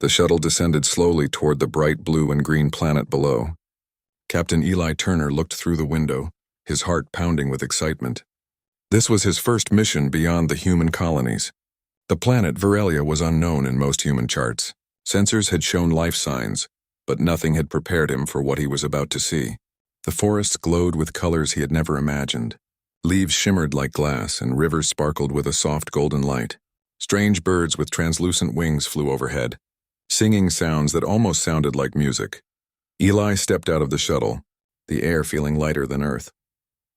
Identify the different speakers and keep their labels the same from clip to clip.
Speaker 1: The shuttle descended slowly toward the bright blue and green planet below. Captain Eli Turner looked through the window, his heart pounding with excitement. This was his first mission beyond the human colonies. The planet Virelia was unknown in most human charts. Sensors had shown life signs, but nothing had prepared him for what he was about to see. The forests glowed with colors he had never imagined. Leaves shimmered like glass, and rivers sparkled with a soft golden light. Strange birds with translucent wings flew overhead, singing sounds that almost sounded like music. Eli stepped out of the shuttle, the air feeling lighter than earth.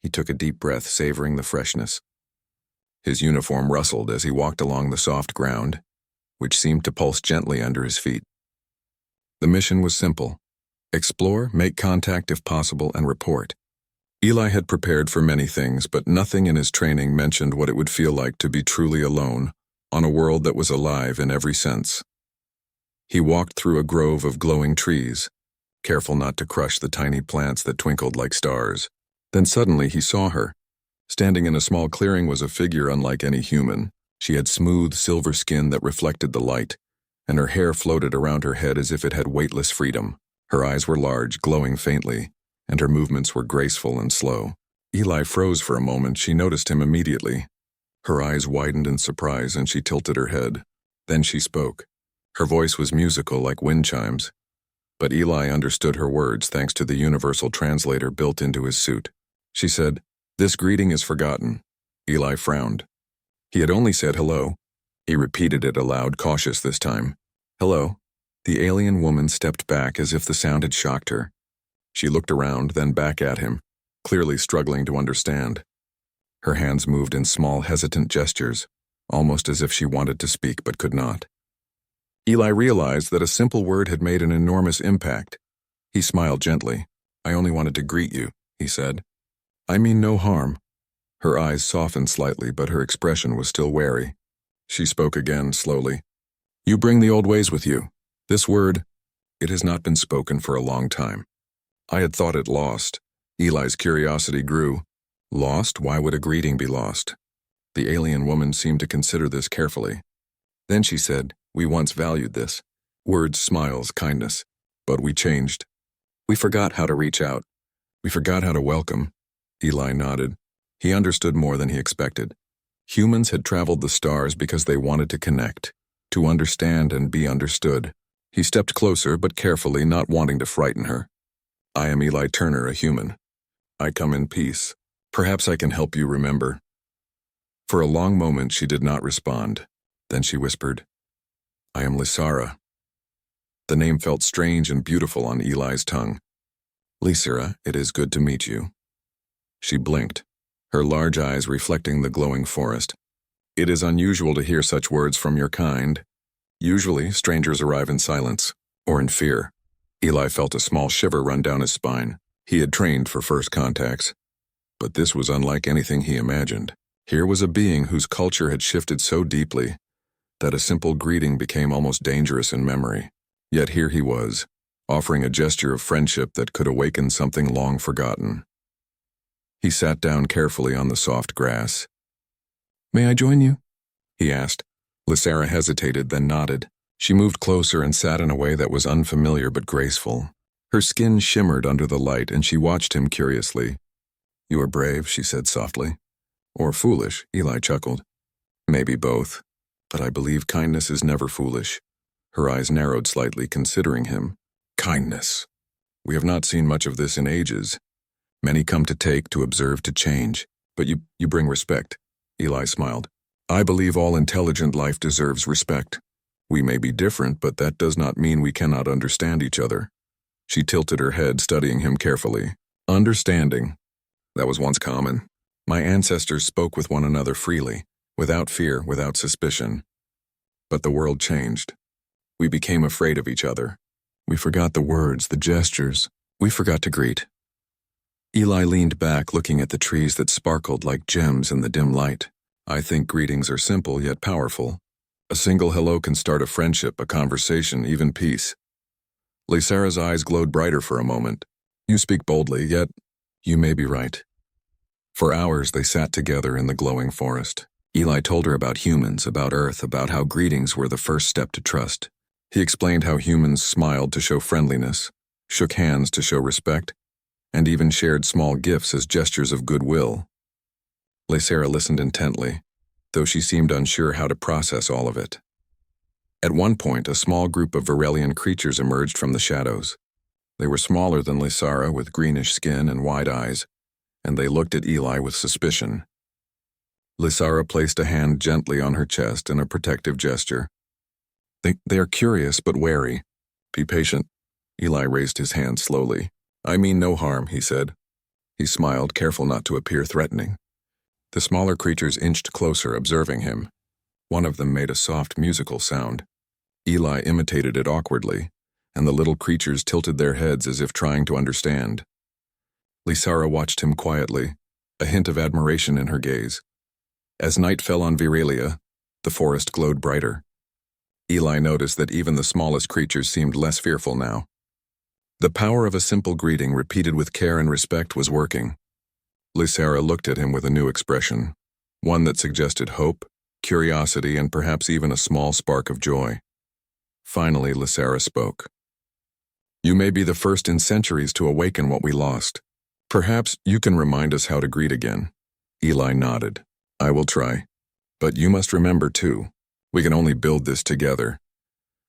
Speaker 1: He took a deep breath, savoring the freshness. His uniform rustled as he walked along the soft ground, which seemed to pulse gently under his feet. The mission was simple: explore, make contact if possible, and report. Eli had prepared for many things, but nothing in his training mentioned what it would feel like to be truly alone on a world that was alive in every sense. He walked through a grove of glowing trees, careful not to crush the tiny plants that twinkled like stars. Then suddenly he saw her. Standing in a small clearing was a figure unlike any human. She had smooth silver skin that reflected the light, and her hair floated around her head as if it had weightless freedom. Her eyes were large, glowing faintly, and her movements were graceful and slow. Eli froze for a moment. She noticed him immediately. Her eyes widened in surprise, and she tilted her head. Then she spoke. Her voice was musical like wind chimes, but Eli understood her words thanks to the universal translator built into his suit. She said, "This greeting is forgotten." Eli frowned. He had only said hello. He repeated it aloud, cautious this time. "Hello." The alien woman stepped back as if the sound had shocked her. She looked around, then back at him, clearly struggling to understand. Her hands moved in small, hesitant gestures, almost as if she wanted to speak but could not. Eli realized that a simple word had made an enormous impact. He smiled gently. "I only wanted to greet you," he said. "I mean no harm." Her eyes softened slightly, but her expression was still wary. She spoke again, slowly. "You bring the old ways with you. This word, it has not been spoken for a long time." I had thought it lost. Eli's curiosity grew. Lost? Why would a greeting be lost? The alien woman seemed to consider this carefully. Then she said, "We once valued this. Words, smiles, kindness. But we changed. We forgot how to reach out. We forgot how to welcome." Eli nodded. He understood more than he expected. Humans had traveled the stars because they wanted to connect, to understand and be understood. He stepped closer, but carefully, not wanting to frighten her. "I am Eli Turner, a human. I come in peace. Perhaps I can help you remember." For a long moment she did not respond. Then she whispered, "I am Lysara." The name felt strange and beautiful on Eli's tongue. "Lysara, it is good to meet you." She blinked, her large eyes reflecting the glowing forest. "It is unusual to hear such words from your kind. Usually, strangers arrive in silence, or in fear." Eli felt a small shiver run down his spine. He had trained for first contacts. But this was unlike anything he imagined. Here was a being whose culture had shifted so deeply that a simple greeting became almost dangerous in memory. Yet here he was, offering a gesture of friendship that could awaken something long forgotten. He sat down carefully on the soft grass. "May I join you?" he asked. Lysara hesitated, then nodded. She moved closer and sat in a way that was unfamiliar but graceful. Her skin shimmered under the light, and she watched him curiously. "You are brave," she said softly. "Or foolish," Eli chuckled. "Maybe both. But I believe kindness is never foolish." Her eyes narrowed slightly, considering him. Kindness. We have not seen much of this in ages. Many come to take, to observe, to change. But you bring respect. Eli smiled. "I believe all intelligent life deserves respect. We may be different, but that does not mean we cannot understand each other." She tilted her head, studying him carefully. "Understanding. That was once common. My ancestors spoke with one another freely, without fear, without suspicion. But the world changed. We became afraid of each other. We forgot the words, the gestures. We forgot to greet." Eli leaned back, looking at the trees that sparkled like gems in the dim light. "I think greetings are simple yet powerful. A single hello can start a friendship, a conversation, even peace." Lysara's eyes glowed brighter for a moment. "You speak boldly, yet you may be right." For hours they sat together in the glowing forest. Eli told her about humans, about Earth, about how greetings were the first step to trust. He explained how humans smiled to show friendliness, shook hands to show respect, and even shared small gifts as gestures of goodwill. Lysera listened intently, though she seemed unsure how to process all of it. At one point, a small group of Varelian creatures emerged from the shadows. They were smaller than Lysera, with greenish skin and wide eyes, and they looked at Eli with suspicion. Lysera placed a hand gently on her chest in a protective gesture. They are curious but wary. Be patient. Eli raised his hand slowly. I mean no harm, he said. He smiled, careful not to appear threatening. The smaller creatures inched closer, observing him. One of them made a soft musical sound. Eli imitated it awkwardly, and the little creatures tilted their heads as if trying to understand. Lysera watched him quietly, a hint of admiration in her gaze. As night fell on Viralia, the forest glowed brighter. Eli noticed that even the smallest creatures seemed less fearful now. The power of a simple greeting repeated with care and respect was working. Lysera looked at him with a new expression, one that suggested hope, curiosity, and perhaps even a small spark of joy. Finally, Lysera spoke. You may be the first in centuries to awaken what we lost. Perhaps you can remind us how to greet again. Eli nodded. I will try. But you must remember, too, we can only build this together.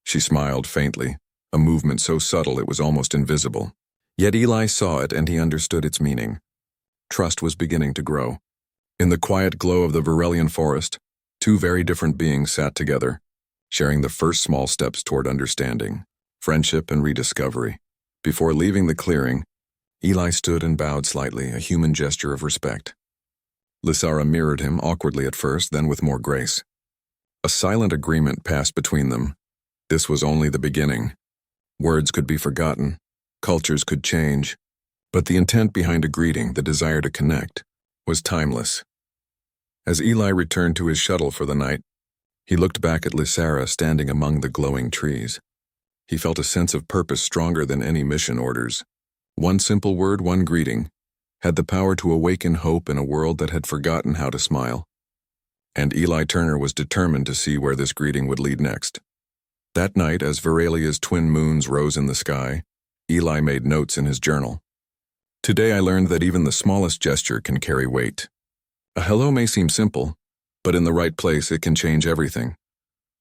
Speaker 1: She smiled faintly, a movement so subtle it was almost invisible. Yet Eli saw it and he understood its meaning. Trust was beginning to grow. In the quiet glow of the Varelian forest, two very different beings sat together, sharing the first small steps toward understanding, friendship, and rediscovery. Before leaving the clearing, Eli stood and bowed slightly, a human gesture of respect. Lysera mirrored him, awkwardly at first, then with more grace. A silent agreement passed between them. This was only the beginning. Words could be forgotten, cultures could change, but the intent behind a greeting, the desire to connect, was timeless. As Eli returned to his shuttle for the night, he looked back at Lysera standing among the glowing trees. He felt a sense of purpose stronger than any mission orders. One simple word, one greeting, had the power to awaken hope in a world that had forgotten how to smile. And Eli Turner was determined to see where this greeting would lead next. That night, as Varelia's twin moons rose in the sky, Eli made notes in his journal. Today I learned that even the smallest gesture can carry weight. A hello may seem simple, but in the right place it can change everything.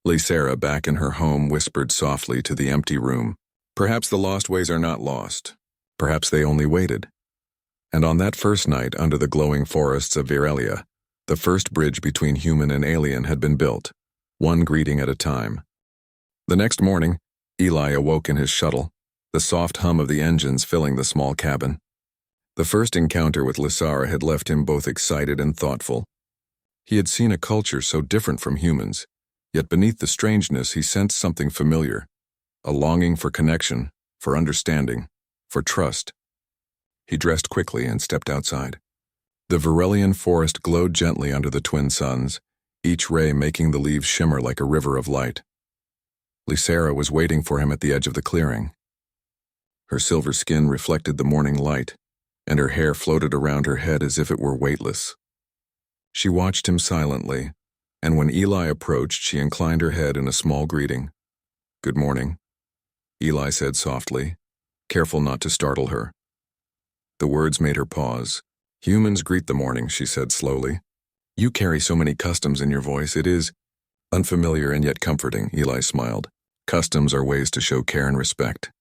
Speaker 1: Lysera, back in her home, whispered softly to the empty room. Perhaps the lost ways are not lost. Perhaps they only waited. And on that first night under the glowing forests of Viralia, the first bridge between human and alien had been built, one greeting at a time. The next morning, Eli awoke in his shuttle, the soft hum of the engines filling the small cabin. The first encounter with Lysera had left him both excited and thoughtful. He had seen a culture so different from humans, yet beneath the strangeness he sensed something familiar, a longing for connection, for understanding, for trust. He dressed quickly and stepped outside. The Varelian forest glowed gently under the twin suns, each ray making the leaves shimmer like a river of light. Lysera was waiting for him at the edge of the clearing. Her silver skin reflected the morning light, and her hair floated around her head as if it were weightless. She watched him silently, and when Eli approached, she inclined her head in a small greeting. Good morning, Eli said softly, careful not to startle her. The words made her pause. Humans greet the morning, she said slowly. You carry so many customs in your voice. It is unfamiliar and yet comforting, Eli smiled. Customs are ways to show care and respect.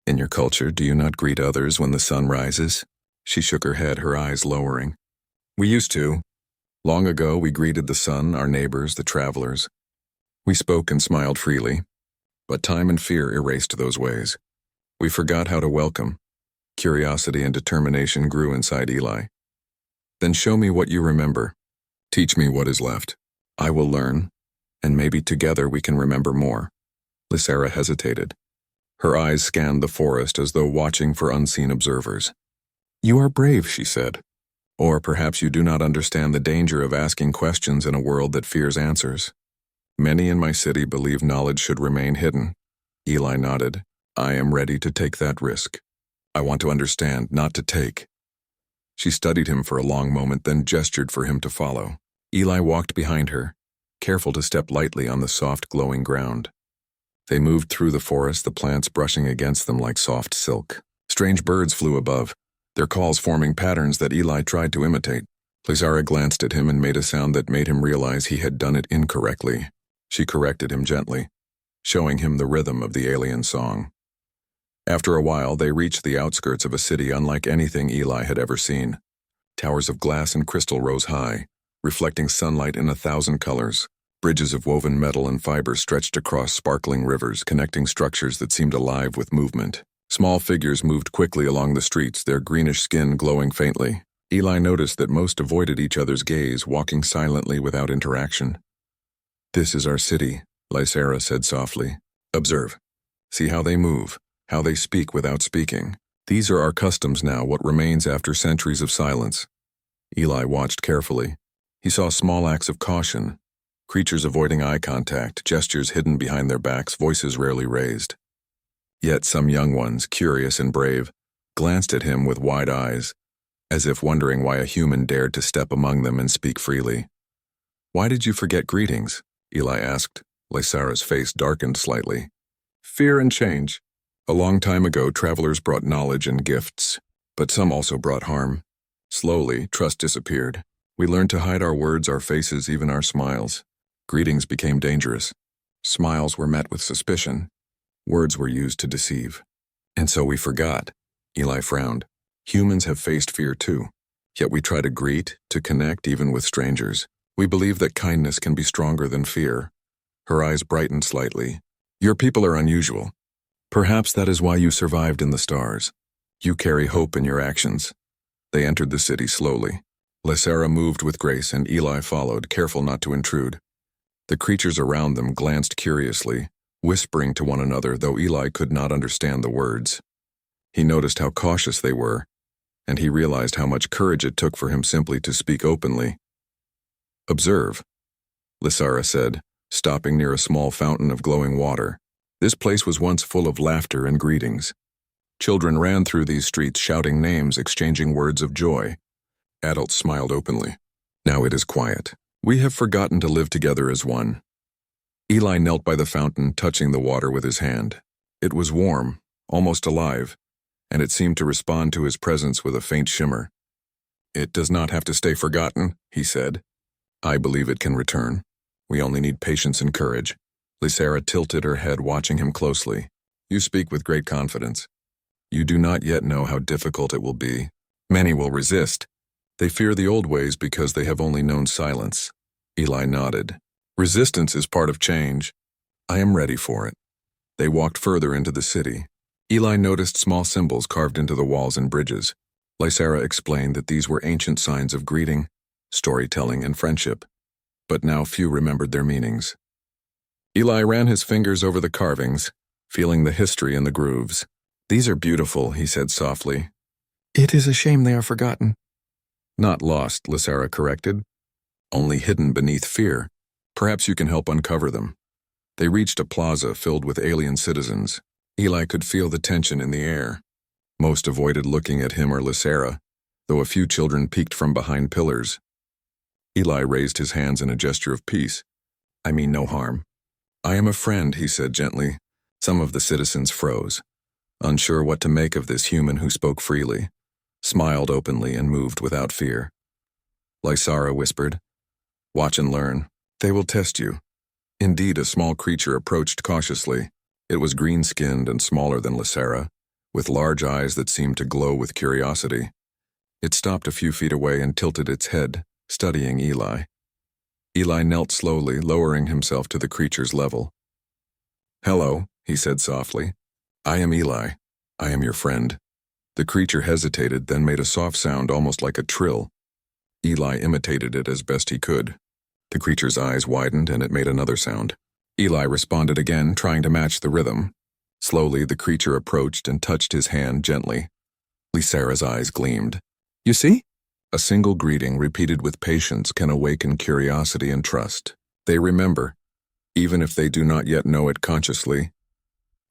Speaker 1: In your culture, do you not greet others when the sun rises? She shook her head, her eyes lowering. We used to. Long ago, we greeted the sun, our neighbors, the travelers. We spoke and smiled freely, but time and fear erased those ways. We forgot how to welcome. Curiosity and determination grew inside Eli. Then show me what you remember. Teach me what is left. I will learn, and maybe together we can remember more. Lysera hesitated. Her eyes scanned the forest as though watching for unseen observers. You are brave, she said. Or perhaps you do not understand the danger of asking questions in a world that fears answers. Many in my city believe knowledge should remain hidden. Eli nodded. I am ready to take that risk. I want to understand, not to take. She studied him for a long moment, then gestured for him to follow. Eli walked behind her, careful to step lightly on the soft, glowing ground. They moved through the forest, the plants brushing against them like soft silk. Strange birds flew above, their calls forming patterns that Eli tried to imitate. Lysara glanced at him and made a sound that made him realize he had done it incorrectly. She corrected him gently, showing him the rhythm of the alien song. After a while, they reached the outskirts of a city unlike anything Eli had ever seen. Towers of glass and crystal rose high, reflecting sunlight in 1,000 colors. Bridges of woven metal and fiber stretched across sparkling rivers, connecting structures that seemed alive with movement. Small figures moved quickly along the streets, their greenish skin glowing faintly. Eli noticed that most avoided each other's gaze, walking silently without interaction. "This is our city," Lysara said softly. "Observe. See how they move, how they speak without speaking. These are our customs now, what remains after centuries of silence." Eli watched carefully. He saw small acts of caution, creatures avoiding eye contact, gestures hidden behind their backs, voices rarely raised. Yet some young ones, curious and brave, glanced at him with wide eyes, as if wondering why a human dared to step among them and speak freely. "Why did you forget greetings?" Eli asked. Lysara's face darkened slightly. "Fear and change. A long time ago, travelers brought knowledge and gifts, but some also brought harm. Slowly, trust disappeared. We learned to hide our words, our faces, even our smiles. Greetings became dangerous. Smiles were met with suspicion. Words were used to deceive. And so we forgot." Eli frowned. "Humans have faced fear too. Yet we try to greet, to connect even with strangers. We believe that kindness can be stronger than fear." Her eyes brightened slightly. "Your people are unusual. Perhaps that is why you survived in the stars. You carry hope in your actions." They entered the city slowly. Lysara moved with grace and Eli followed, careful not to intrude. The creatures around them glanced curiously, whispering to one another, though Eli could not understand the words. He noticed how cautious they were, and he realized how much courage it took for him simply to speak openly. "Observe," Lysara said, stopping near a small fountain of glowing water. This place was once full of laughter and greetings. Children ran through these streets shouting names, exchanging words of joy. Adults smiled openly. Now it is quiet. We have forgotten to live together as one. Eli knelt by the fountain, touching the water with his hand. It was warm, almost alive, and it seemed to respond to his presence with a faint shimmer. "It does not have to stay forgotten," he said. "I believe it can return. We only need patience and courage." Lysara tilted her head, watching him closely. "You speak with great confidence. You do not yet know how difficult it will be. Many will resist. They fear the old ways because they have only known silence." Eli nodded. "Resistance is part of change. I am ready for it." They walked further into the city. Eli noticed small symbols carved into the walls and bridges. Lysara explained that these were ancient signs of greeting, storytelling, and friendship, but now few remembered their meanings. Eli ran his fingers over the carvings, feeling the history in the grooves. "These are beautiful," he said softly. "It is a shame they are forgotten." "Not lost," Lysara corrected. "Only hidden beneath fear. Perhaps you can help uncover them." They reached a plaza filled with alien citizens. Eli could feel the tension in the air. Most avoided looking at him or Lysara, though a few children peeked from behind pillars. Eli raised his hands in a gesture of peace. "I mean no harm." "I am a friend," he said gently. Some of the citizens froze, unsure what to make of this human who spoke freely, smiled openly, and moved without fear. Lysara whispered, "Watch and learn. They will test you." Indeed, a small creature approached cautiously. It was green-skinned and smaller than Lysara, with large eyes that seemed to glow with curiosity. It stopped a few feet away and tilted its head, studying Eli. Eli knelt slowly, lowering himself to the creature's level. "Hello," he said softly. "I am Eli. I am your friend." The creature hesitated, then made a soft sound almost like a trill. Eli imitated it as best he could. The creature's eyes widened and it made another sound. Eli responded again, trying to match the rhythm. Slowly, the creature approached and touched his hand gently. Lysara's eyes gleamed. "You see?" A single greeting repeated with patience can awaken curiosity and trust. They remember, even if they do not yet know it consciously.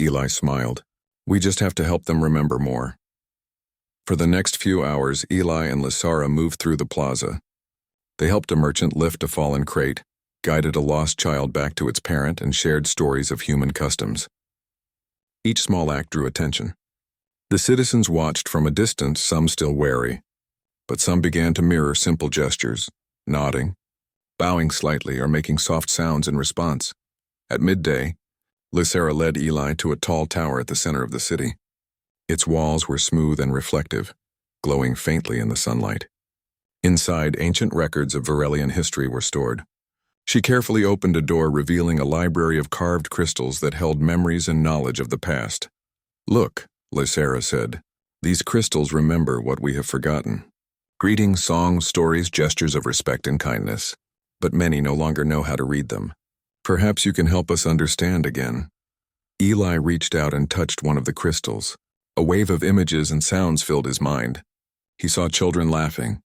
Speaker 1: Eli smiled. "We just have to help them remember more." For the next few hours, Eli and Lysara moved through the plaza. They helped a merchant lift a fallen crate, guided a lost child back to its parent, and shared stories of human customs. Each small act drew attention. The citizens watched from a distance, some still wary, but some began to mirror simple gestures, nodding, bowing slightly, or making soft sounds in response. At midday, Lysera led Eli to a tall tower at the center of the city. Its walls were smooth and reflective, glowing faintly in the sunlight. Inside, ancient records of Varelian history were stored. She carefully opened a door, revealing a library of carved crystals that held memories and knowledge of the past. "Look," Lysera said, "these crystals remember what we have forgotten. Greetings, songs, stories, gestures of respect and kindness. But many no longer know how to read them. Perhaps you can help us understand again." Eli reached out and touched one of the crystals. A wave of images and sounds filled his mind. He saw children laughing,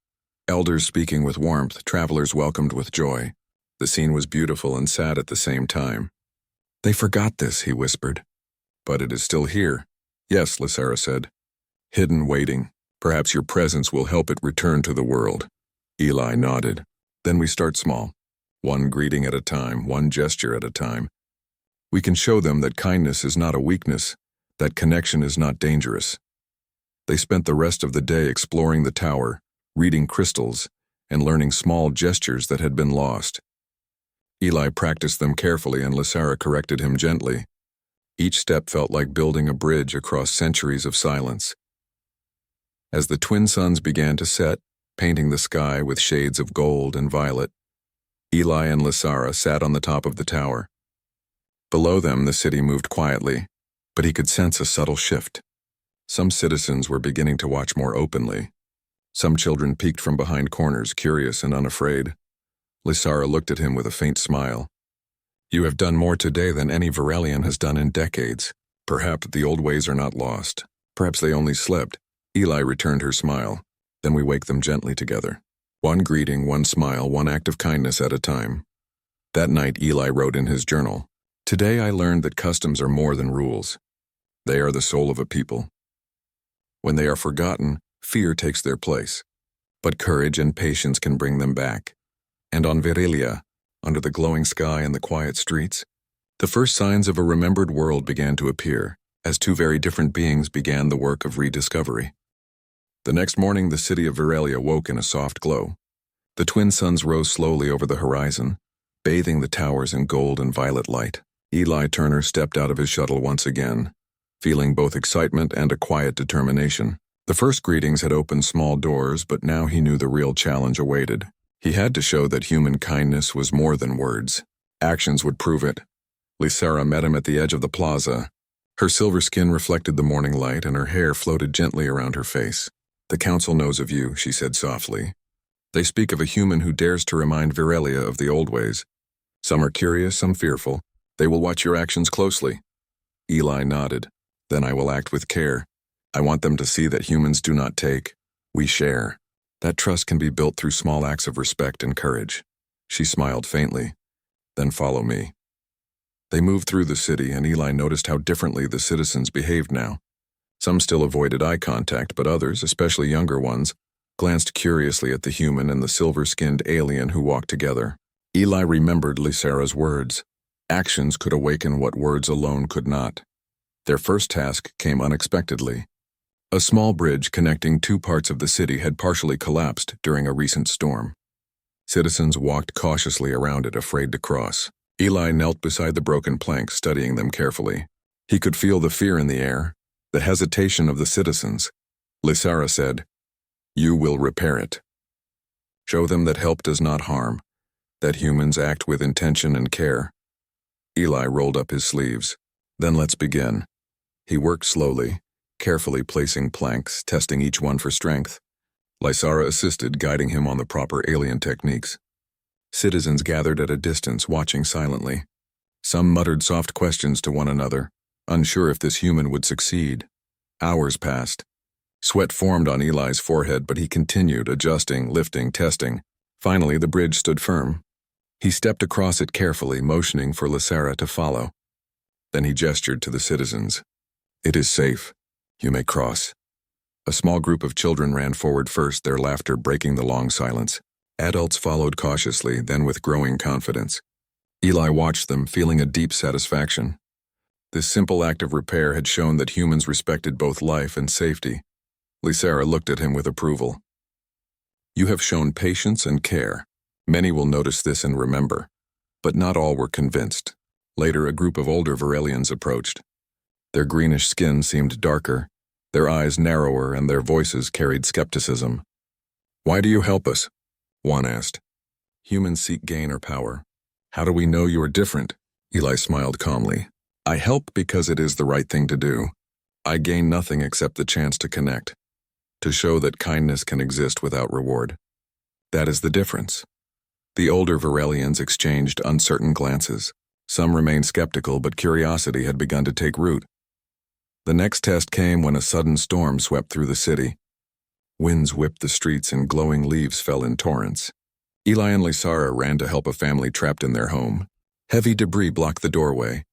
Speaker 1: elders speaking with warmth, travelers welcomed with joy. The scene was beautiful and sad at the same time. "They forgot this," he whispered. "But it is still here." "Yes," Lysera said. "Hidden, waiting. Perhaps your presence will help it return to the world." Eli nodded. "Then we start small. One greeting at a time, one gesture at a time. We can show them that kindness is not a weakness, that connection is not dangerous." They spent the rest of the day exploring the tower, reading crystals, and learning small gestures that had been lost. Eli practiced them carefully, and Lysera corrected him gently. Each step felt like building a bridge across centuries of silence. As the twin suns began to set, painting the sky with shades of gold and violet, Eli and Lysera sat on the top of the tower. Below them, the city moved quietly, but he could sense a subtle shift. Some citizens were beginning to watch more openly. Some children peeked from behind corners, curious and unafraid. Lysera looked at him with a faint smile. "You have done more today than any Varelian has done in decades. Perhaps the old ways are not lost. Perhaps they only slept." Eli returned her smile. "Then we wake them gently together. One greeting, one smile, one act of kindness at a time." That night, Eli wrote in his journal, "Today I learned that customs are more than rules. They are the soul of a people. When they are forgotten, fear takes their place. But courage and patience can bring them back." And on Varelia, under the glowing sky and the quiet streets, the first signs of a remembered world began to appear, as two very different beings began the work of rediscovery. The next morning, the city of Varelia woke in a soft glow. The twin suns rose slowly over the horizon, bathing the towers in gold and violet light. Eli Turner stepped out of his shuttle once again, feeling both excitement and a quiet determination. The first greetings had opened small doors, but now he knew the real challenge awaited. He had to show that human kindness was more than words. Actions would prove it. Lysera met him at the edge of the plaza. Her silver skin reflected the morning light, and her hair floated gently around her face. "The council knows of you," she said softly. "They speak of a human who dares to remind Varelia of the old ways. Some are curious, some fearful. They will watch your actions closely." Eli nodded. "Then I will act with care. I want them to see that humans do not take. We share. That trust can be built through small acts of respect and courage." She smiled faintly. "Then follow me." They moved through the city, and Eli noticed how differently the citizens behaved now. Some still avoided eye contact, but others, especially younger ones, glanced curiously at the human and the silver-skinned alien who walked together. Eli remembered Lysera's words. Actions could awaken what words alone could not. Their first task came unexpectedly. A small bridge connecting two parts of the city had partially collapsed during a recent storm. Citizens walked cautiously around it, afraid to cross. Eli knelt beside the broken planks, studying them carefully. He could feel the fear in the air, the hesitation of the citizens. Lysera said, "You will repair it. Show them that help does not harm, that humans act with intention and care." Eli rolled up his sleeves. "Then let's begin." He worked slowly, carefully placing planks, testing each one for strength. Lysera assisted, guiding him on the proper alien techniques. Citizens gathered at a distance, watching silently. Some muttered soft questions to one another, unsure if this human would succeed. Hours passed. Sweat formed on Eli's forehead, but he continued, adjusting, lifting, testing. Finally, the bridge stood firm. He stepped across it carefully, motioning for Lysera to follow. Then he gestured to the citizens. "It is safe. You may cross." A small group of children ran forward first, their laughter breaking the long silence. Adults followed cautiously, then with growing confidence. Eli watched them, feeling a deep satisfaction. This simple act of repair had shown that humans respected both life and safety. Lysera looked at him with approval. You have shown patience and care. Many will notice this and remember. But not all were convinced. Later, a group of older Varelians approached. Their greenish skin seemed darker, their eyes narrower, and their voices carried skepticism. Why do you help us? One asked. Humans seek gain or power. How do we know you are different? Eli smiled calmly. I help because it is the right thing to do. I gain nothing except the chance to connect, to show that kindness can exist without reward. That is the difference. The older Varelians exchanged uncertain glances. Some remained skeptical, but curiosity had begun to take root. The next test came when a sudden storm swept through the city. Winds whipped the streets and glowing leaves fell in torrents. Eli and Lysara ran to help a family trapped in their home. Heavy debris blocked the doorway,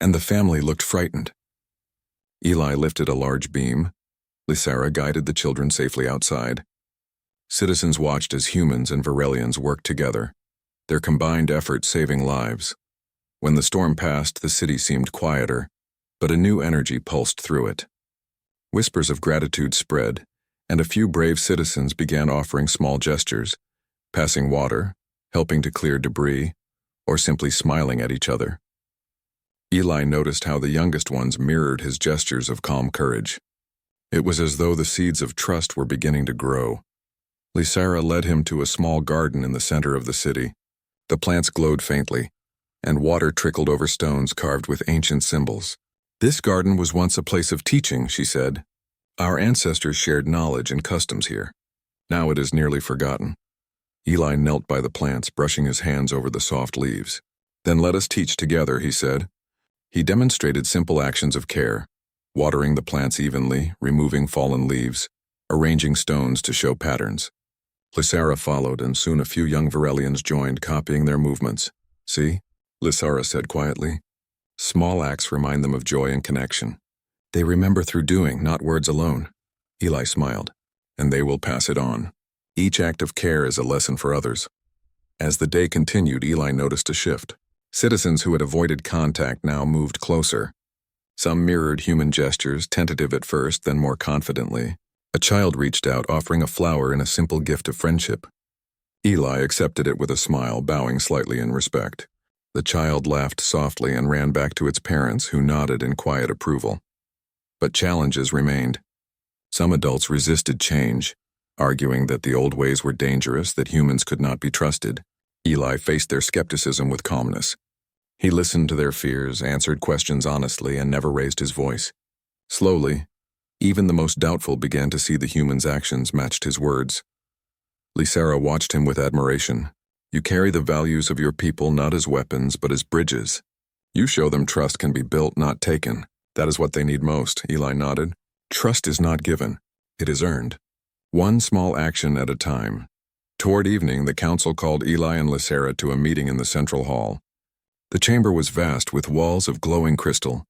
Speaker 1: and the family looked frightened. Eli lifted a large beam. Lysara guided the children safely outside. Citizens watched as humans and Varelians worked together, their combined efforts saving lives. When the storm passed, the city seemed quieter, but a new energy pulsed through it. Whispers of gratitude spread, and a few brave citizens began offering small gestures, passing water, helping to clear debris, or simply smiling at each other. Eli noticed how the youngest ones mirrored his gestures of calm courage. It was as though the seeds of trust were beginning to grow. Lysara led him to a small garden in the center of the city. The plants glowed faintly, and water trickled over stones carved with ancient symbols. This garden was once a place of teaching, she said. Our ancestors shared knowledge and customs here. Now it is nearly forgotten. Eli knelt by the plants, brushing his hands over the soft leaves. Then let us teach together, he said. He demonstrated simple actions of care, watering the plants evenly, removing fallen leaves, arranging stones to show patterns. Lysara followed, and soon a few young Varelians joined, copying their movements. See? Lysara said quietly. Small acts remind them of joy and connection. They remember through doing, not words alone. Eli smiled. And they will pass it on. Each act of care is a lesson for others. As the day continued, Eli noticed a shift. Citizens who had avoided contact now moved closer. Some mirrored human gestures, tentative at first, then more confidently. A child reached out, offering a flower in a simple gift of friendship. Eli accepted it with a smile, bowing slightly in respect. The child laughed softly and ran back to its parents, who nodded in quiet approval. But challenges remained. Some adults resisted change, arguing that the old ways were dangerous, that humans could not be trusted. Eli faced their skepticism with calmness. He listened to their fears, answered questions honestly, and never raised his voice. Slowly, even the most doubtful began to see the human's actions matched his words. Lysara watched him with admiration. You carry the values of your people not as weapons, but as bridges. You show them trust can be built, not taken. That is what they need most, Eli nodded. Trust is not given. It is earned. One small action at a time. Toward evening, the council called Eli and Lysara to a meeting in the central hall. The chamber was vast, with walls of glowing crystal.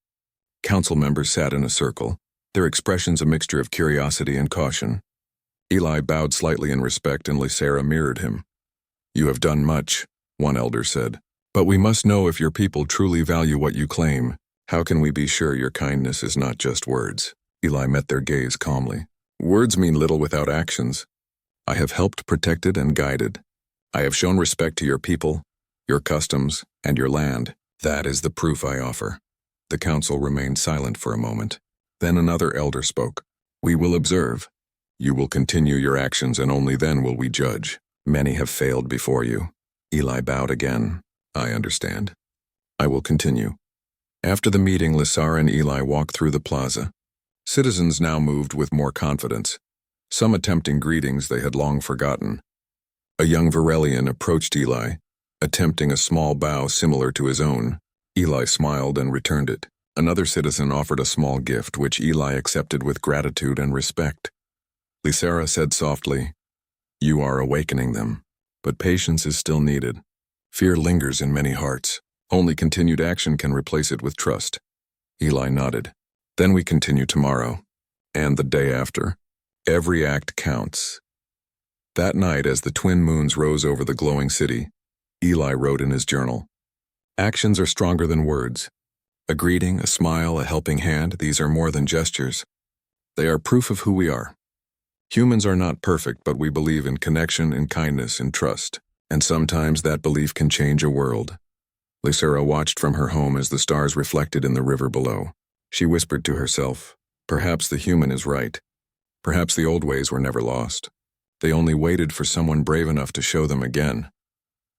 Speaker 1: Council members sat in a circle, their expressions a mixture of curiosity and caution. Eli bowed slightly in respect, and Lysara mirrored him. You have done much, one elder said. But we must know if your people truly value what you claim. How can we be sure your kindness is not just words? Eli met their gaze calmly. Words mean little without actions. I have helped, protected, and guided. I have shown respect to your people, your customs, and your land. That is the proof I offer. The council remained silent for a moment. Then another elder spoke. We will observe. You will continue your actions, and only then will we judge. Many have failed before you. Eli bowed again. I understand. I will continue. After the meeting, Lysara and Eli walked through the plaza. Citizens now moved with more confidence, some attempting greetings they had long forgotten. A young Varelian approached Eli, attempting a small bow similar to his own. Eli smiled and returned it. Another citizen offered a small gift, which Eli accepted with gratitude and respect. Lysara said softly, You are awakening them, but patience is still needed. Fear lingers in many hearts. Only continued action can replace it with trust. Eli nodded. Then we continue tomorrow, and the day after. Every act counts. That night, as the twin moons rose over the glowing city, Eli wrote in his journal, Actions are stronger than words. A greeting, a smile, a helping hand, these are more than gestures. They are proof of who we are. Humans are not perfect, but we believe in connection, in kindness, in trust. And sometimes that belief can change a world. Lysera watched from her home as the stars reflected in the river below. She whispered to herself, perhaps the human is right. Perhaps the old ways were never lost. They only waited for someone brave enough to show them again.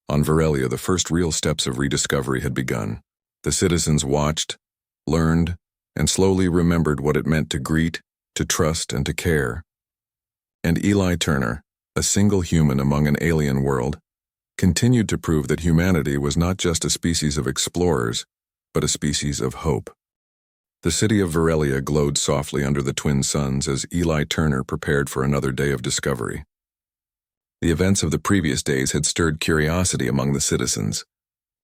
Speaker 1: On Varelia, the first real steps of rediscovery had begun. The citizens watched, learned, and slowly remembered what it meant to greet, to trust, and to care. And Eli Turner, a single human among an alien world, continued to prove that humanity was not just a species of explorers, but a species of hope. The city of Varelia glowed softly under the twin suns as Eli Turner prepared for another day of discovery. The events of the previous days had stirred curiosity among the citizens.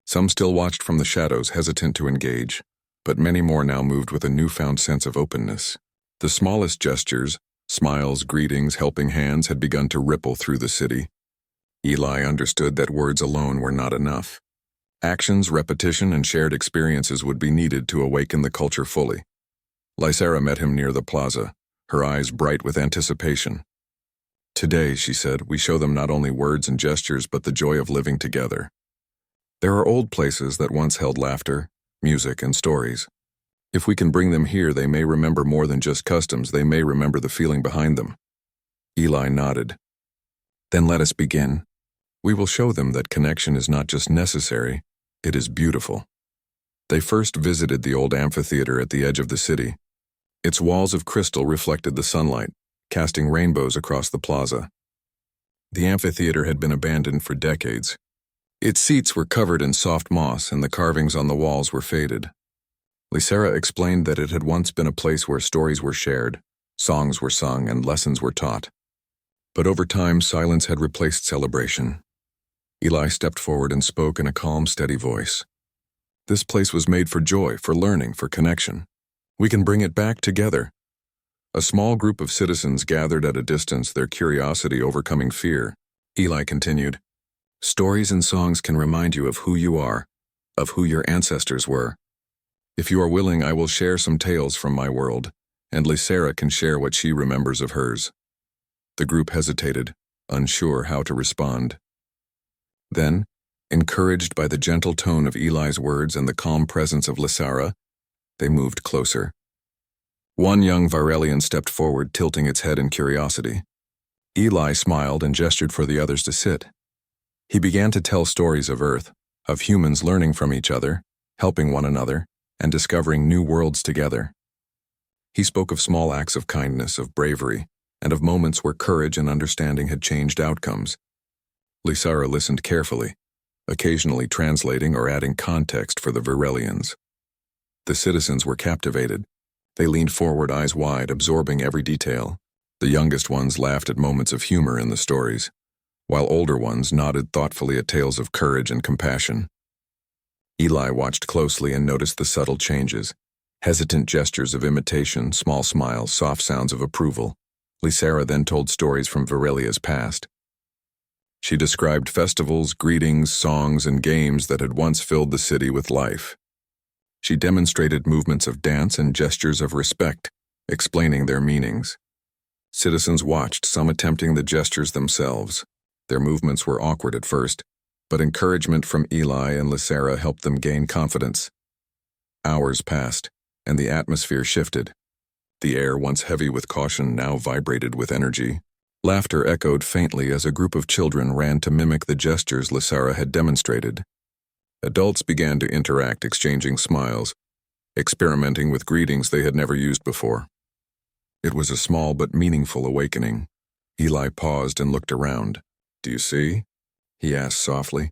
Speaker 1: Some still watched from the shadows, hesitant to engage, but many more now moved with a newfound sense of openness. The smallest gestures, smiles, greetings, helping hands had begun to ripple through the city. Eli understood that words alone were not enough. Actions, repetition, and shared experiences would be needed to awaken the culture fully. Lysera met him near the plaza, her eyes bright with anticipation. Today, she said, we show them not only words and gestures, but the joy of living together. There are old places that once held laughter, music, and stories. If we can bring them here, they may remember more than just customs, they may remember the feeling behind them. Eli nodded. Then let us begin. We will show them that connection is not just necessary, it is beautiful. They first visited the old amphitheater at the edge of the city. Its walls of crystal reflected the sunlight, casting rainbows across the plaza. The amphitheater had been abandoned for decades. Its seats were covered in soft moss and the carvings on the walls were faded. Lysera explained that it had once been a place where stories were shared, songs were sung, and lessons were taught. But over time, silence had replaced celebration. Eli stepped forward and spoke in a calm, steady voice. This place was made for joy, for learning, for connection. We can bring it back together. A small group of citizens gathered at a distance, their curiosity overcoming fear. Eli continued, stories and songs can remind you of who you are, of who your ancestors were. If you are willing, I will share some tales from my world, and Lysera can share what she remembers of hers. The group hesitated, unsure how to respond. Then, encouraged by the gentle tone of Eli's words and the calm presence of Lysera, they moved closer. One young Varelian stepped forward, tilting its head in curiosity. Eli smiled and gestured for the others to sit. He began to tell stories of Earth, of humans learning from each other, helping one another, and discovering new worlds together. He spoke of small acts of kindness, of bravery, and of moments where courage and understanding had changed outcomes. Lysera listened carefully, occasionally translating or adding context for the Varelians. The citizens were captivated. They leaned forward, eyes wide, absorbing every detail. The youngest ones laughed at moments of humor in the stories, while older ones nodded thoughtfully at tales of courage and compassion. Eli watched closely and noticed the subtle changes, hesitant gestures of imitation, small smiles, soft sounds of approval. Lysera then told stories from Varelia's past. She described festivals, greetings, songs, and games that had once filled the city with life. She demonstrated movements of dance and gestures of respect, explaining their meanings. Citizens watched, some attempting the gestures themselves. Their movements were awkward at first, but encouragement from Eli and Lysera helped them gain confidence. Hours passed, and the atmosphere shifted. The air, once heavy with caution, now vibrated with energy. Laughter echoed faintly as a group of children ran to mimic the gestures Lysera had demonstrated. Adults began to interact, exchanging smiles, experimenting with greetings they had never used before. It was a small but meaningful awakening. Eli paused and looked around. "Do you see?" he asked softly.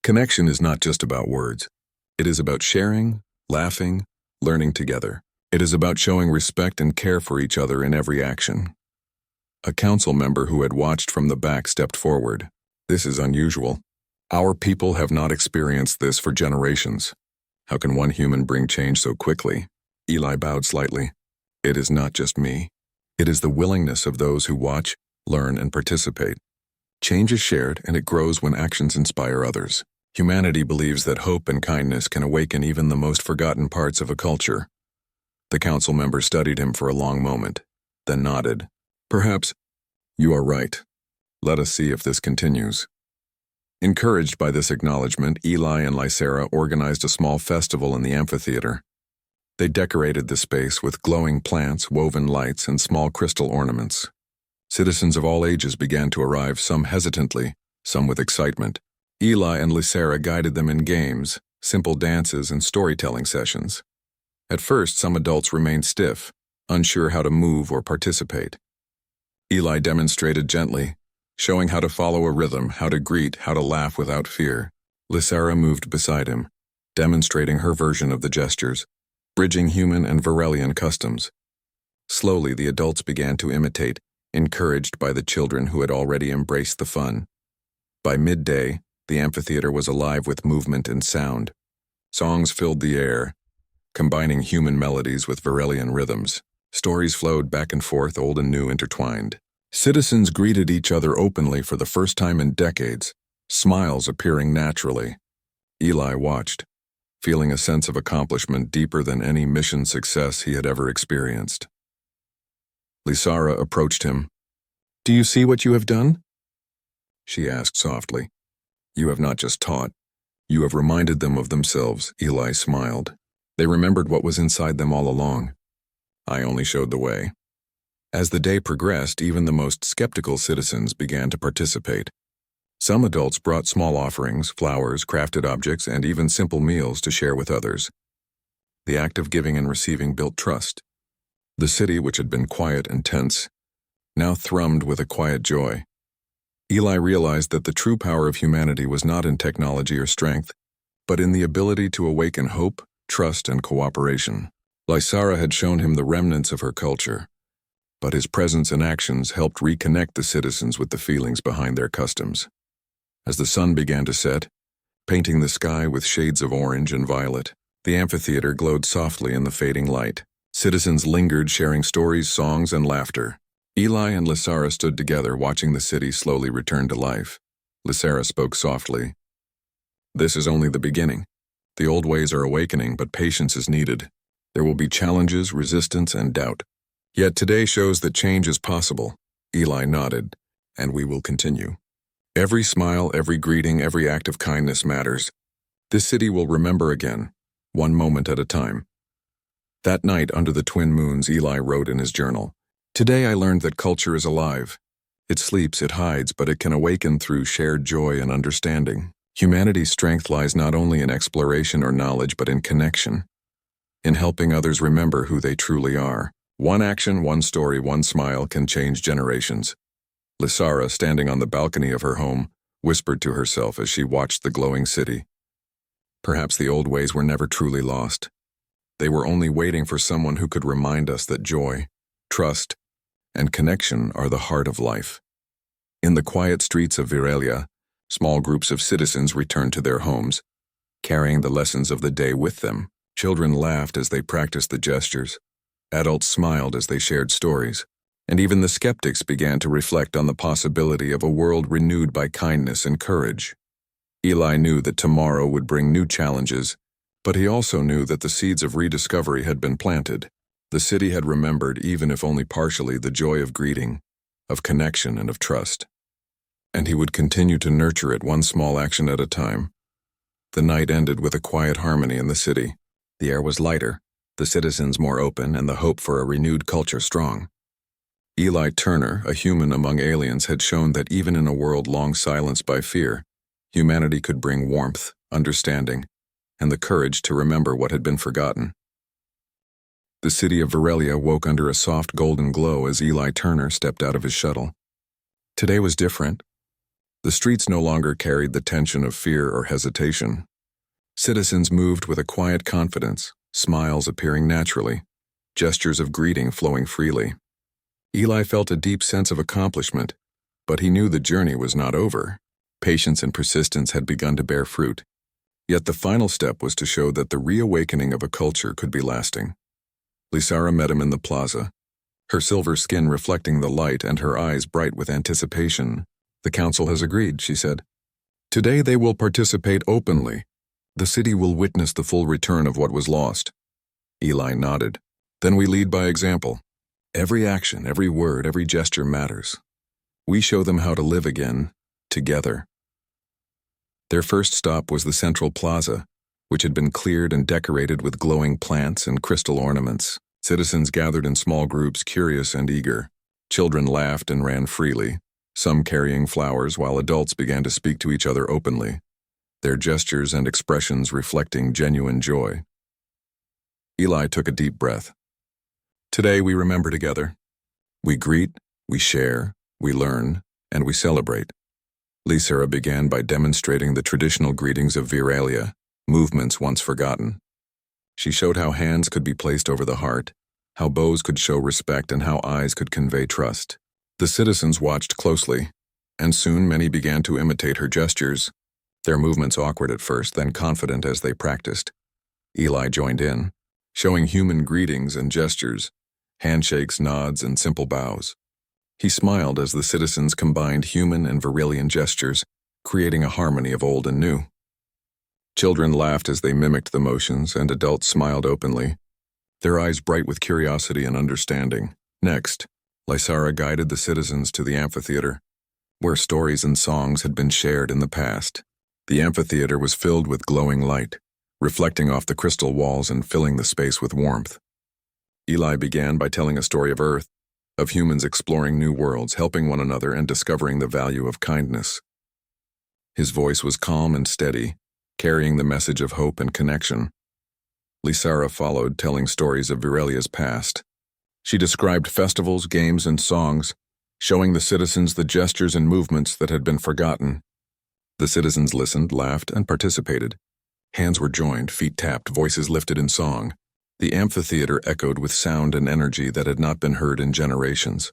Speaker 1: "Connection is not just about words. It is about sharing, laughing, learning together. It is about showing respect and care for each other in every action." A council member who had watched from the back stepped forward. "This is unusual. Our people have not experienced this for generations. How can one human bring change so quickly?" Eli bowed slightly. "It is not just me. It is the willingness of those who watch, learn, and participate. Change is shared, and it grows when actions inspire others." Humanity believes that hope and kindness can awaken even the most forgotten parts of a culture. The council member studied him for a long moment, then nodded. Perhaps you are right. Let us see if this continues. Encouraged by this acknowledgement, Eli and Lysera organized a small festival in the amphitheater. They decorated the space with glowing plants, woven lights, and small crystal ornaments. Citizens of all ages began to arrive, some hesitantly, some with excitement. Eli and Lysera guided them in games, simple dances, and storytelling sessions. At first, some adults remained stiff, unsure how to move or participate. Eli demonstrated gently, showing how to follow a rhythm, how to greet, how to laugh without fear. Lysera moved beside him, demonstrating her version of the gestures, bridging human and Varelian customs. Slowly, the adults began to imitate, encouraged by the children who had already embraced the fun. By midday, the amphitheater was alive with movement and sound. Songs filled the air, combining human melodies with Varelian rhythms. Stories flowed back and forth, old and new intertwined. Citizens greeted each other openly for the first time in decades, smiles appearing naturally. Eli watched, feeling a sense of accomplishment deeper than any mission success he had ever experienced. Lysera approached him. "Do you see what you have done?" she asked softly. "You have not just taught. You have reminded them of themselves," Eli smiled. "They remembered what was inside them all along. I only showed the way." As the day progressed, even the most skeptical citizens began to participate. Some adults brought small offerings, flowers, crafted objects, and even simple meals to share with others. The act of giving and receiving built trust. The city, which had been quiet and tense, now thrummed with a quiet joy. Eli realized that the true power of humanity was not in technology or strength, but in the ability to awaken hope, trust, and cooperation. Lysera had shown him the remnants of her culture, but his presence and actions helped reconnect the citizens with the feelings behind their customs. As the sun began to set, painting the sky with shades of orange and violet, the amphitheater glowed softly in the fading light. Citizens lingered, sharing stories, songs, and laughter. Eli and Lysera stood together, watching the city slowly return to life. Lysera spoke softly. "This is only the beginning. The old ways are awakening, but patience is needed. There will be challenges, resistance, and doubt. Yet today shows that change is possible." Eli nodded. "And we will continue. Every smile, every greeting, every act of kindness matters. This city will remember again, one moment at a time." That night, under the twin moons, Eli wrote in his journal, "Today I learned that culture is alive. It sleeps, it hides, but it can awaken through shared joy and understanding. Humanity's strength lies not only in exploration or knowledge, but in connection, in helping others remember who they truly are. One action, one story, one smile can change generations." Lysera, standing on the balcony of her home, whispered to herself as she watched the glowing city. Perhaps the old ways were never truly lost. They were only waiting for someone who could remind us that joy, trust, and connection are the heart of life. In the quiet streets of Varelia, small groups of citizens returned to their homes, carrying the lessons of the day with them. Children laughed as they practiced the gestures. Adults smiled as they shared stories. And even the skeptics began to reflect on the possibility of a world renewed by kindness and courage. Eli knew that tomorrow would bring new challenges, but he also knew that the seeds of rediscovery had been planted. The city had remembered, even if only partially, the joy of greeting, of connection, and of trust. And he would continue to nurture it, one small action at a time. The night ended with a quiet harmony in the city. The air was lighter, the citizens more open, and the hope for a renewed culture strong. Eli Turner, a human among aliens, had shown that even in a world long silenced by fear, humanity could bring warmth, understanding, and the courage to remember what had been forgotten. The city of Varelia woke under a soft golden glow as Eli Turner stepped out of his shuttle. Today was different. The streets no longer carried the tension of fear or hesitation. Citizens moved with a quiet confidence, smiles appearing naturally, gestures of greeting flowing freely. Eli felt a deep sense of accomplishment, but he knew the journey was not over. Patience and persistence had begun to bear fruit. Yet the final step was to show that the reawakening of a culture could be lasting. Lysera met him in the plaza, her silver skin reflecting the light and her eyes bright with anticipation. "The council has agreed," she said. Today they will participate openly. The city will witness the full return of what was lost. Eli nodded. Then we lead by example. Every action, every word, every gesture matters. We show them how to live again, together. Their first stop was the central plaza, which had been cleared and decorated with glowing plants and crystal ornaments. Citizens gathered in small groups, curious and eager. Children laughed and ran freely, some carrying flowers while adults began to speak to each other openly, their gestures and expressions reflecting genuine joy. Eli took a deep breath. Today we remember together. We greet, we share, we learn, and we celebrate. Lysera began by demonstrating the traditional greetings of Viralia, movements once forgotten. She showed how hands could be placed over the heart, how bows could show respect, and how eyes could convey trust. The citizens watched closely, and soon many began to imitate her gestures, their movements awkward at first, then confident as they practiced. Eli joined in, showing human greetings and gestures, handshakes, nods, and simple bows. He smiled as the citizens combined human and Virilian gestures, creating a harmony of old and new. Children laughed as they mimicked the motions, and adults smiled openly, their eyes bright with curiosity and understanding. Next, Lysara guided the citizens to the amphitheater, where stories and songs had been shared in the past. The amphitheater was filled with glowing light, reflecting off the crystal walls and filling the space with warmth. Eli began by telling a story of Earth, of humans exploring new worlds, helping one another, and discovering the value of kindness. His voice was calm and steady, carrying the message of hope and connection. Lysara followed, telling stories of Virelia's past. She described festivals, games, and songs, showing the citizens the gestures and movements that had been forgotten. The citizens listened, laughed, and participated. Hands were joined, feet tapped, voices lifted in song. The amphitheater echoed with sound and energy that had not been heard in generations.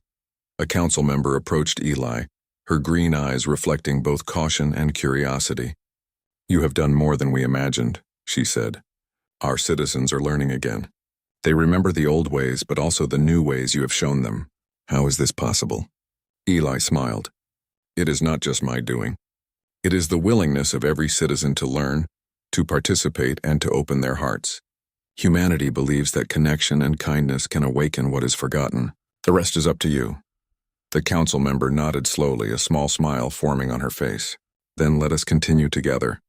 Speaker 1: A council member approached Eli, her green eyes reflecting both caution and curiosity. "You have done more than we imagined," she said. "Our citizens are learning again. They remember the old ways, but also the new ways you have shown them. How is this possible?" Eli smiled. "It is not just my doing. It is the willingness of every citizen to learn, to participate, and to open their hearts. Humanity believes that connection and kindness can awaken what is forgotten. The rest is up to you." The council member nodded slowly, a small smile forming on her face. "Then let us continue together.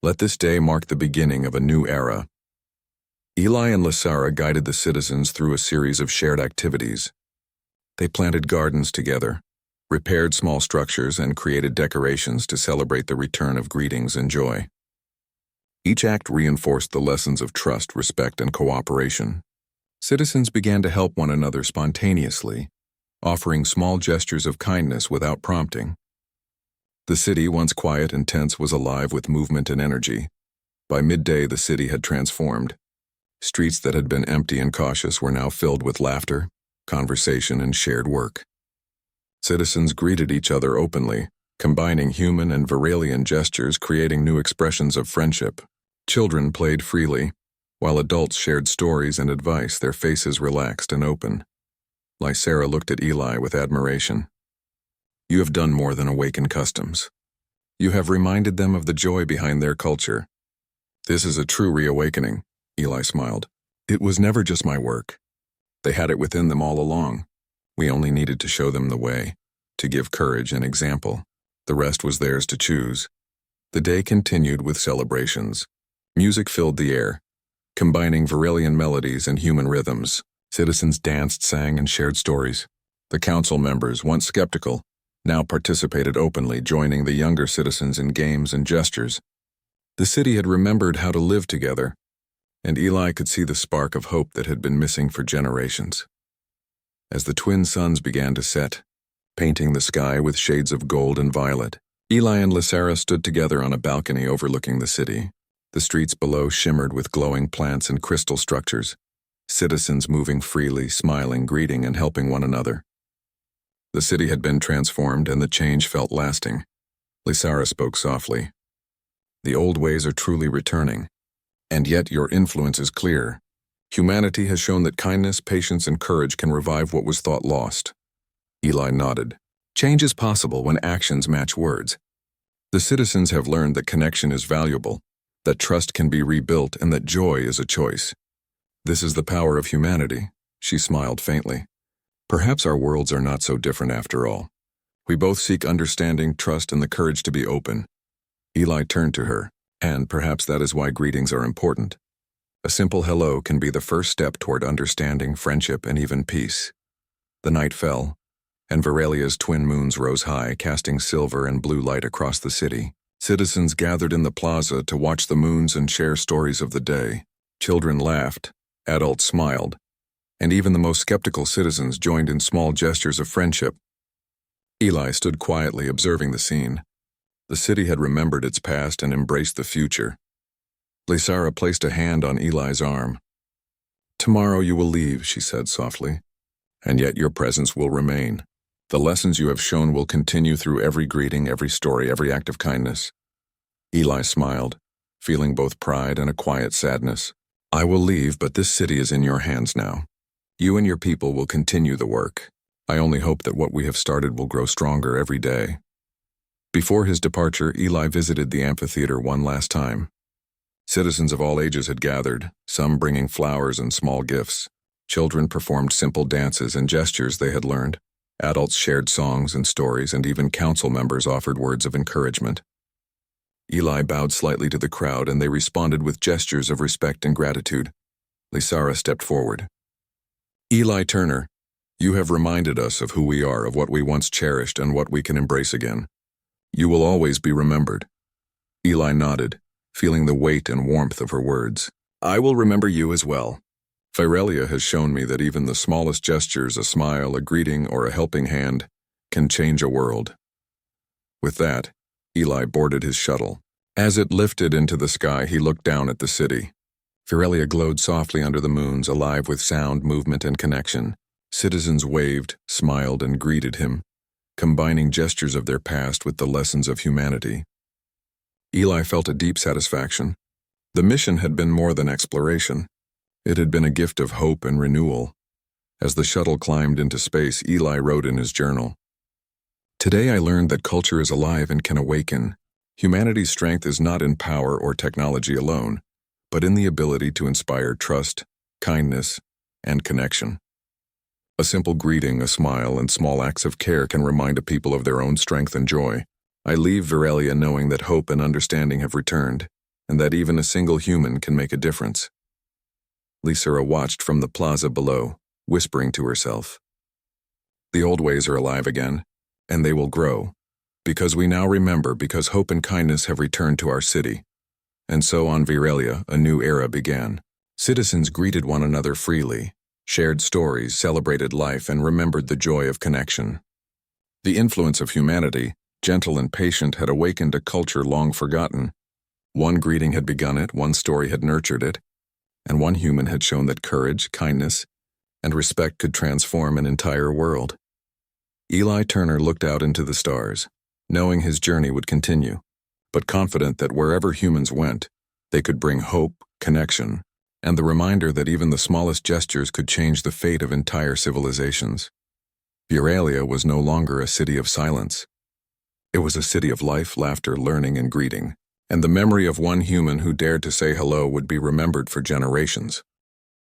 Speaker 1: Let this day mark the beginning of a new era." Eli and Lysara guided the citizens through a series of shared activities. They planted gardens together, repaired small structures, and created decorations to celebrate the return of greetings and joy. Each act reinforced the lessons of trust, respect, and cooperation. Citizens began to help one another spontaneously, offering small gestures of kindness without prompting. The city, once quiet and tense, was alive with movement and energy. By midday, the city had transformed. Streets that had been empty and cautious were now filled with laughter, conversation, and shared work. Citizens greeted each other openly, combining human and Virilian gestures, creating new expressions of friendship. Children played freely, while adults shared stories and advice, their faces relaxed and open. Lysara looked at Eli with admiration. "You have done more than awaken customs. You have reminded them of the joy behind their culture. This is a true reawakening," Eli smiled. "It was never just my work. They had it within them all along. We only needed to show them the way, to give courage and example. The rest was theirs to choose." The day continued with celebrations. Music filled the air, combining Virilian melodies and human rhythms. Citizens danced, sang, and shared stories. The council members, once skeptical, now participated openly, joining the younger citizens in games and gestures. The city had remembered how to live together, and Eli could see the spark of hope that had been missing for generations. As the twin suns began to set, painting the sky with shades of gold and violet, Eli and Lysara stood together on a balcony overlooking the city. The streets below shimmered with glowing plants and crystal structures, citizens moving freely, smiling, greeting, and helping one another. The city had been transformed, and the change felt lasting. Lysara spoke softly. "The old ways are truly returning, and yet your influence is clear. Humanity has shown that kindness, patience, and courage can revive what was thought lost." Eli nodded. "Change is possible when actions match words. The citizens have learned that connection is valuable, that trust can be rebuilt, and that joy is a choice. This is the power of humanity, she smiled faintly. Perhaps our worlds are not so different after all. We both seek understanding, trust, and the courage to be open. Eli turned to her, and perhaps that is why greetings are important. A simple hello can be the first step toward understanding, friendship, and even peace. The night fell, and Verelia's twin moons rose high, casting silver and blue light across the city. Citizens gathered in the plaza to watch the moons and share stories of the day. Children laughed, adults smiled, and even the most skeptical citizens joined in small gestures of friendship. Eli stood quietly observing the scene. The city had remembered its past and embraced the future. Lysara placed a hand on Eli's arm. "Tomorrow you will leave," she said softly, "and yet your presence will remain. The lessons you have shown will continue through every greeting, every story, every act of kindness." Eli smiled, feeling both pride and a quiet sadness. "I will leave, but this city is in your hands now. You and your people will continue the work. I only hope that what we have started will grow stronger every day." Before his departure, Eli visited the amphitheater one last time. Citizens of all ages had gathered, some bringing flowers and small gifts. Children performed simple dances and gestures they had learned. Adults shared songs and stories, and even council members offered words of encouragement. Eli bowed slightly to the crowd, and they responded with gestures of respect and gratitude. Lysara stepped forward. "Eli Turner, you have reminded us of who we are, of what we once cherished, and what we can embrace again. You will always be remembered." Eli nodded, feeling the weight and warmth of her words. "I will remember you as well. Virelia has shown me that even the smallest gestures, a smile, a greeting, or a helping hand, can change a world." With that, Eli boarded his shuttle. As it lifted into the sky, he looked down at the city. Virelia glowed softly under the moons, alive with sound, movement, and connection. Citizens waved, smiled, and greeted him, combining gestures of their past with the lessons of humanity. Eli felt a deep satisfaction. The mission had been more than exploration. It had been a gift of hope and renewal. As the shuttle climbed into space, Eli wrote in his journal, "Today I learned that culture is alive and can awaken. Humanity's strength is not in power or technology alone, but in the ability to inspire trust, kindness, and connection. A simple greeting, a smile, and small acts of care can remind a people of their own strength and joy. I leave Virelia knowing that hope and understanding have returned, and that even a single human can make a difference." Lysara watched from the plaza below, whispering to herself, "The old ways are alive again, and they will grow, because we now remember, because hope and kindness have returned to our city." And so on Virelia, a new era began. Citizens greeted one another freely, shared stories, celebrated life, and remembered the joy of connection. The influence of humanity, gentle and patient, had awakened a culture long forgotten. One greeting had begun it, one story had nurtured it, and one human had shown that courage, kindness, and respect could transform an entire world. Eli Turner looked out into the stars, knowing his journey would continue, but confident that wherever humans went, they could bring hope, connection, and the reminder that even the smallest gestures could change the fate of entire civilizations. Virelia was no longer a city of silence. It was a city of life, laughter, learning, and greeting, and the memory of one human who dared to say hello would be remembered for generations.